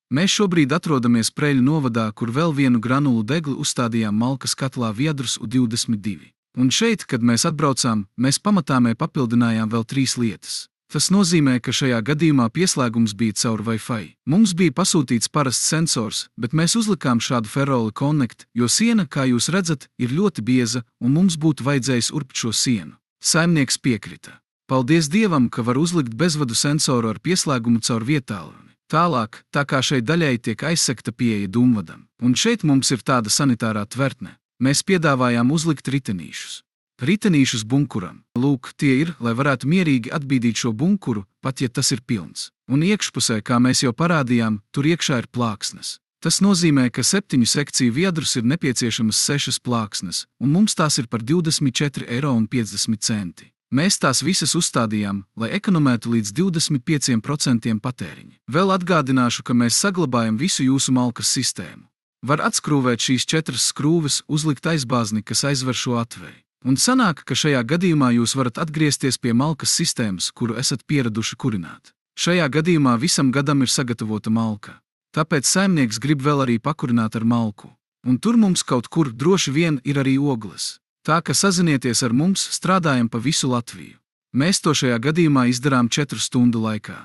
Mēs šobrīd atrodamies Preļu novadā, kur vēl vienu granulu degli uzstādījām malkas katlā Viedrus U22. Un šeit, kad mēs atbraucām, mēs pamatāmē papildinājām vēl 3 lietas. Tas nozīmē, ka šajā gadījumā pieslēgums bija caur Wi-Fi. Mums bija pasūtīts parasts sensors, bet mēs uzlikām šādu ferroli Connect, jo siena, kā jūs redzat, ir ļoti bieza, un mums būtu vajadzējis urbt šo sienu. Saimnieks piekrita. Paldies Dievam, ka var uzlikt bezvadu sensoru ar pieslēgumu caur vietālruni. Tālāk, tā kā šeit daļai tiek aizsegta pieeja dūmvadam, un šeit mums ir tāda sanitārā tvertne, mēs piedāvājām uzlikt ritenīšus. Ritenīšus bunkuram. Lūk, tie ir, lai varētu mierīgi atbīdīt šo bunkuru, pat ja tas ir pilns. Un iekšpusē, kā mēs jau parādījām, tur iekšā ir plāksnes. Tas nozīmē, ka 7 sekciju viedrus ir nepieciešamas 6 plāksnes, un mums tās ir par 24,50 eiro. Mēs tās visas uzstādījām, lai ekonomētu līdz 25% patēriņa. Vēl atgādināšu, ka mēs saglabājam visu jūsu malkas sistēmu. Var atskrūvēt šīs 4 skrūves, uzlikt aizbāzni, kas aizver šo atvēju. Un sanāk, ka šajā gadījumā jūs varat atgriezties pie malkas sistēmas, kuru esat pieraduši kurināt. Šajā gadījumā visam gadam ir sagatavota malka. Tāpēc saimnieks grib vēl arī pakurināt ar malku. Un tur mums kaut kur droši vien ir arī ogles. Tā ka sazinieties ar mums, strādājam pa visu Latviju. Mēs to šajā gadījumā izdarām 4 stundu laikā.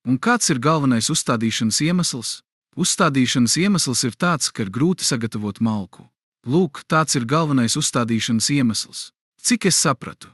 Un kāds ir galvenais uzstādīšanas iemesls? Uzstādīšanas iemesls ir tāds, ka ir grūti sagatavot malku. Lūk, tāds ir galvenais uzstādīšanas iemesls. Cik es sapratu?